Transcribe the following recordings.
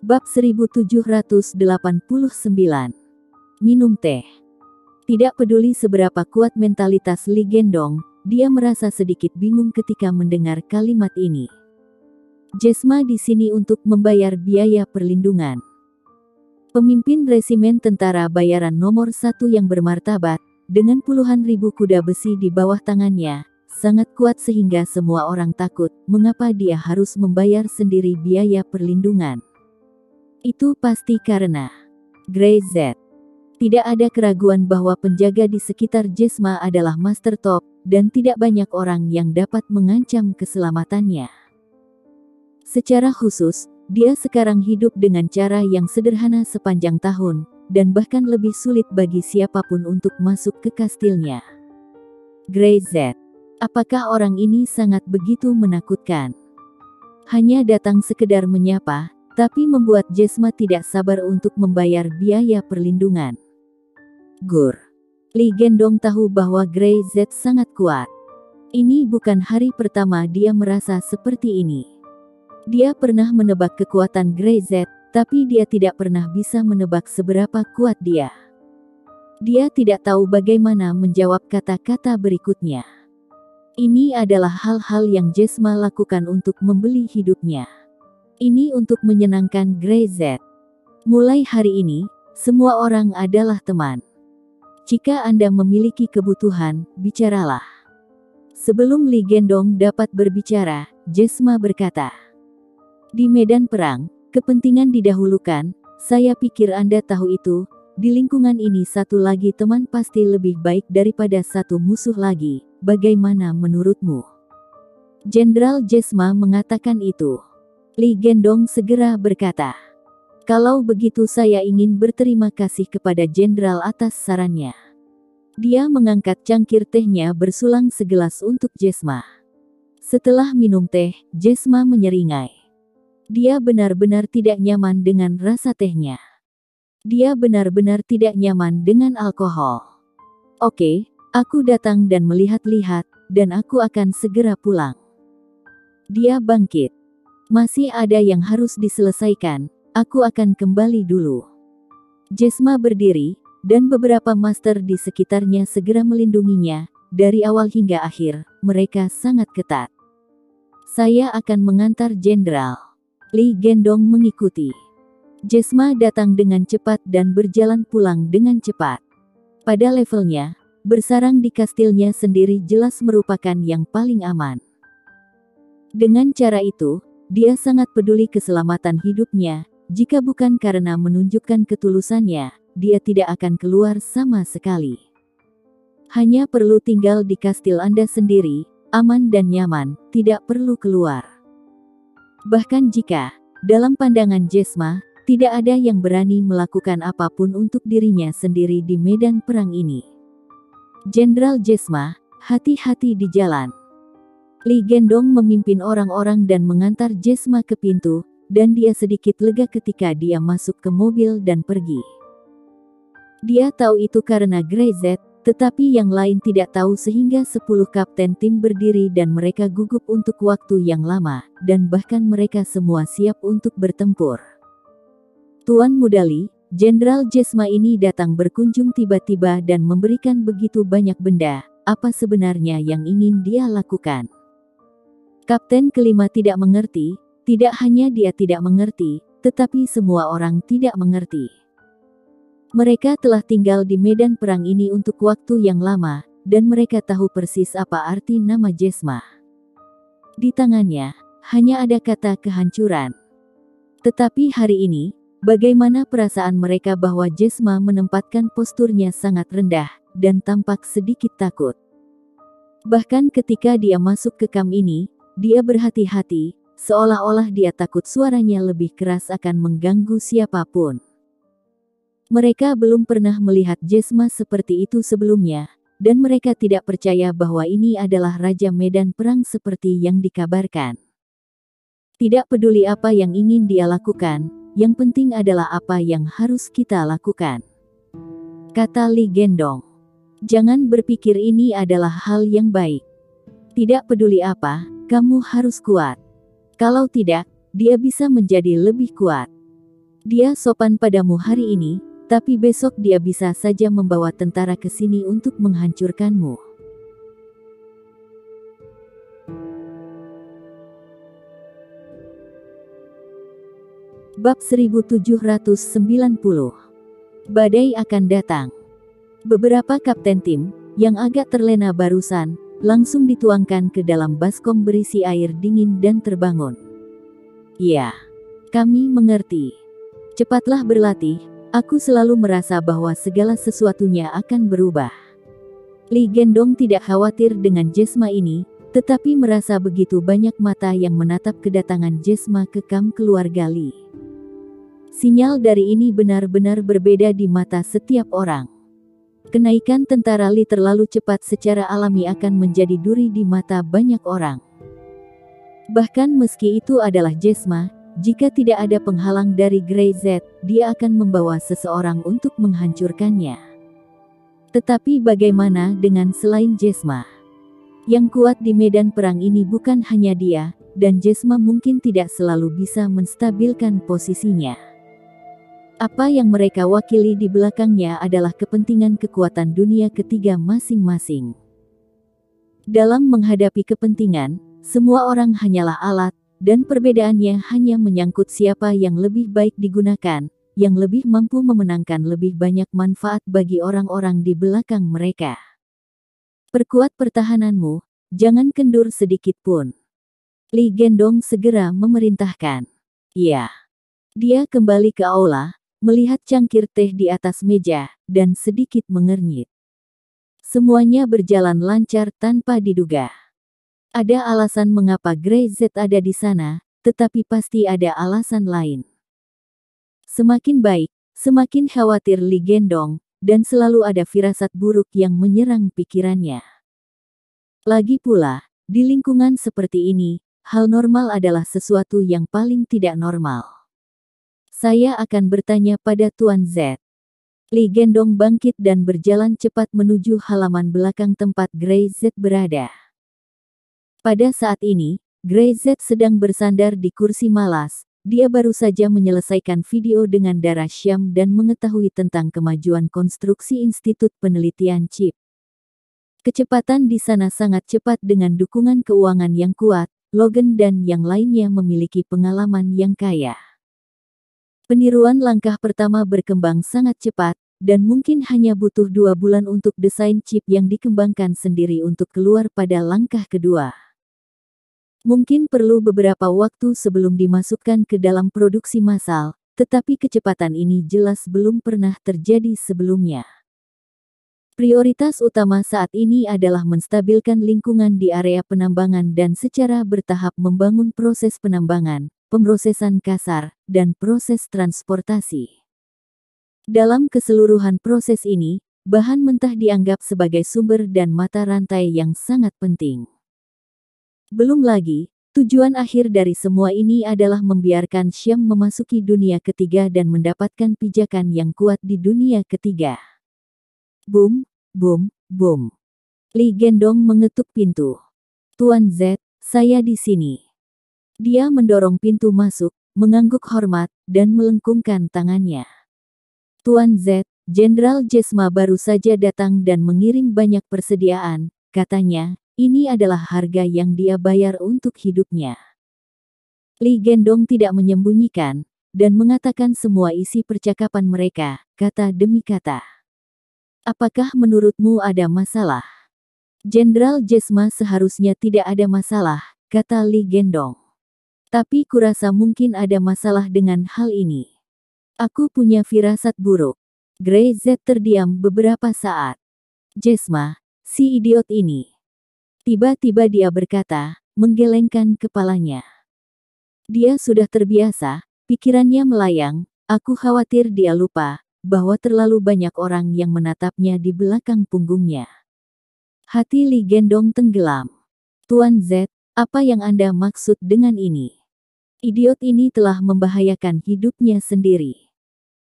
Bab 1789. Minum teh. Tidak peduli seberapa kuat mentalitas Li Gendong, dia merasa sedikit bingung ketika mendengar kalimat ini. Jesma di sini untuk membayar biaya perlindungan. Pemimpin resimen tentara bayaran nomor 1 yang bermartabat, dengan puluhan ribu kuda besi di bawah tangannya, sangat kuat sehingga semua orang takut mengapa dia harus membayar sendiri biaya perlindungan. Itu pasti karena Grey Z. Tidak ada keraguan bahwa penjaga di sekitar Jesma adalah Master Top, dan tidak banyak orang yang dapat mengancam keselamatannya. Secara khusus, dia sekarang hidup dengan cara yang sederhana sepanjang tahun, dan bahkan lebih sulit bagi siapapun untuk masuk ke kastilnya. Grey Z. Apakah orang ini sangat begitu menakutkan? Hanya datang sekedar menyapa, tapi membuat Jesma tidak sabar untuk membayar biaya perlindungan. Gur. Li Gendong tahu bahwa Grey Z sangat kuat. Ini bukan hari pertama dia merasa seperti ini. Dia pernah menebak kekuatan Grey Z, tapi dia tidak pernah bisa menebak seberapa kuat dia. Dia tidak tahu bagaimana menjawab kata-kata berikutnya. Ini adalah hal-hal yang Jesma lakukan untuk membeli hidupnya. Ini untuk menyenangkan Grey Z. Mulai hari ini, semua orang adalah teman. Jika Anda memiliki kebutuhan, bicaralah. Sebelum Li Gendong dapat berbicara, Jesma berkata, "Di medan perang, kepentingan didahulukan, saya pikir Anda tahu itu, di lingkungan ini satu lagi teman pasti lebih baik daripada satu musuh lagi, bagaimana menurutmu?" Jenderal Jesma mengatakan itu. Li Gendong segera berkata, "Kalau begitu saya ingin berterima kasih kepada jenderal atas sarannya." Dia mengangkat cangkir tehnya bersulang segelas untuk Jesma. Setelah minum teh, Jesma menyeringai. Dia benar-benar tidak nyaman dengan rasa tehnya. Dia benar-benar tidak nyaman dengan alkohol. "Oke, aku datang dan melihat-lihat, dan aku akan segera pulang." Dia bangkit. "Masih ada yang harus diselesaikan, aku akan kembali dulu." Jesma berdiri, dan beberapa master di sekitarnya segera melindunginya. Dari awal hingga akhir, mereka sangat ketat. "Saya akan mengantar jenderal." Li Gendong mengikuti. Jesma datang dengan cepat dan berjalan pulang dengan cepat. Pada levelnya, bersarang di kastilnya sendiri jelas merupakan yang paling aman. Dengan cara itu, dia sangat peduli keselamatan hidupnya. Jika bukan karena menunjukkan ketulusannya, dia tidak akan keluar sama sekali. Hanya perlu tinggal di kastil Anda sendiri, aman dan nyaman, tidak perlu keluar. Bahkan jika, dalam pandangan Jesma, tidak ada yang berani melakukan apapun untuk dirinya sendiri di medan perang ini. Jenderal Jesma, hati-hati di jalan. Li Gendong memimpin orang-orang dan mengantar Jesma ke pintu, dan dia sedikit lega ketika dia masuk ke mobil dan pergi. Dia tahu itu karena Grey Z, tetapi yang lain tidak tahu sehingga 10 kapten tim berdiri dan mereka gugup untuk waktu yang lama, dan bahkan mereka semua siap untuk bertempur. "Tuan Mudali, Jenderal Jesma ini datang berkunjung tiba-tiba dan memberikan begitu banyak benda, apa sebenarnya yang ingin dia lakukan?" Kapten kelima tidak mengerti, tidak hanya dia tidak mengerti, tetapi semua orang tidak mengerti. Mereka telah tinggal di medan perang ini untuk waktu yang lama, dan mereka tahu persis apa arti nama Jesma. Di tangannya, hanya ada kata kehancuran. Tetapi hari ini, bagaimana perasaan mereka bahwa Jesma menempatkan posturnya sangat rendah, dan tampak sedikit takut. Bahkan ketika dia masuk ke kamp ini, dia berhati-hati, seolah-olah dia takut suaranya lebih keras akan mengganggu siapapun. Mereka belum pernah melihat Jesma seperti itu sebelumnya, dan mereka tidak percaya bahwa ini adalah raja medan perang seperti yang dikabarkan. Tidak peduli apa yang ingin dia lakukan, yang penting adalah apa yang harus kita lakukan, kata Li Gendong. "Jangan berpikir ini adalah hal yang baik. Tidak peduli apa, kamu harus kuat. Kalau tidak, dia bisa menjadi lebih kuat." Dia sopan padamu hari ini, tapi besok dia bisa saja membawa tentara ke sini untuk menghancurkanmu. Bab 1790. Badai akan datang. Beberapa kapten tim, yang agak terlena barusan, langsung dituangkan ke dalam baskom berisi air dingin dan terbangun. Ya, kami mengerti. Cepatlah berlatih, aku selalu merasa bahwa segala sesuatunya akan berubah. Li Gendong tidak khawatir dengan Jesma ini, tetapi merasa begitu banyak mata yang menatap kedatangan Jesma ke kamp keluarga Li. Sinyal dari ini benar-benar berbeda di mata setiap orang. Kenaikan tentara Li terlalu cepat secara alami akan menjadi duri di mata banyak orang. Bahkan meski itu adalah Jesma, jika tidak ada penghalang dari Grey Z, dia akan membawa seseorang untuk menghancurkannya. Tetapi bagaimana dengan selain Jesma? Yang kuat di medan perang ini bukan hanya dia, dan Jesma mungkin tidak selalu bisa menstabilkan posisinya. Apa yang mereka wakili di belakangnya adalah kepentingan kekuatan dunia ketiga masing-masing. Dalam menghadapi kepentingan, semua orang hanyalah alat, dan perbedaannya hanya menyangkut siapa yang lebih baik digunakan, yang lebih mampu memenangkan lebih banyak manfaat bagi orang-orang di belakang mereka. Perkuat pertahananmu, jangan kendur sedikit pun. Li Gendong segera memerintahkan. Ya. Dia kembali ke aula, melihat cangkir teh di atas meja, dan sedikit mengernyit. Semuanya berjalan lancar tanpa diduga. Ada alasan mengapa Grey Z ada di sana, tetapi pasti ada alasan lain. Semakin baik, semakin khawatir Li Gendong, dan selalu ada firasat buruk yang menyerang pikirannya. Lagi pula, di lingkungan seperti ini, hal normal adalah sesuatu yang paling tidak normal. Saya akan bertanya pada Tuan Z. Li Gendong bangkit dan berjalan cepat menuju halaman belakang tempat Grey Z berada. Pada saat ini, Grey Z sedang bersandar di kursi malas. Dia baru saja menyelesaikan video dengan Dara Syam dan mengetahui tentang kemajuan konstruksi Institut Penelitian Chip. Kecepatan di sana sangat cepat dengan dukungan keuangan yang kuat. Logan dan yang lainnya memiliki pengalaman yang kaya. Peniruan langkah pertama berkembang sangat cepat, dan mungkin hanya butuh 2 bulan untuk desain chip yang dikembangkan sendiri untuk keluar pada langkah kedua. Mungkin perlu beberapa waktu sebelum dimasukkan ke dalam produksi massal, tetapi kecepatan ini jelas belum pernah terjadi sebelumnya. Prioritas utama saat ini adalah menstabilkan lingkungan di area penambangan dan secara bertahap membangun proses penambangan, pemrosesan kasar, dan proses transportasi. Dalam keseluruhan proses ini, bahan mentah dianggap sebagai sumber dan mata rantai yang sangat penting. Belum lagi, tujuan akhir dari semua ini adalah membiarkan Syam memasuki dunia ketiga dan mendapatkan pijakan yang kuat di dunia ketiga. Boom, boom, boom. Li Gendong mengetuk pintu. Tuan Z, saya di sini. Dia mendorong pintu masuk, mengangguk hormat, dan melengkungkan tangannya. Tuan Z, Jenderal Jesma baru saja datang dan mengirim banyak persediaan, katanya. Ini adalah harga yang dia bayar untuk hidupnya. Li Gendong tidak menyembunyikan, dan mengatakan semua isi percakapan mereka, kata demi kata. Apakah menurutmu ada masalah? Jenderal Jesma seharusnya tidak ada masalah, kata Li Gendong. Tapi kurasa mungkin ada masalah dengan hal ini. Aku punya firasat buruk. Grey Z terdiam beberapa saat. Jesma, si idiot ini. Tiba-tiba dia berkata, menggelengkan kepalanya. Dia sudah terbiasa, pikirannya melayang, aku khawatir dia lupa, bahwa terlalu banyak orang yang menatapnya di belakang punggungnya. Hati Li Gendong tenggelam. Tuan Z, apa yang Anda maksud dengan ini? Idiot ini telah membahayakan hidupnya sendiri.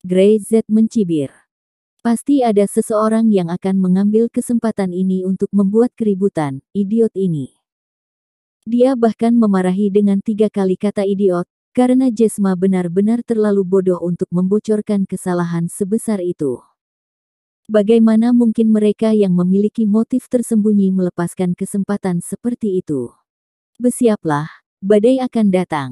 Grey Z mencibir. Pasti ada seseorang yang akan mengambil kesempatan ini untuk membuat keributan, idiot ini. Dia bahkan memarahi dengan 3 kali kata idiot, Karena Jesma benar-benar terlalu bodoh untuk membocorkan kesalahan sebesar itu. Bagaimana mungkin mereka yang memiliki motif tersembunyi melepaskan kesempatan seperti itu? Bersiaplah, badai akan datang.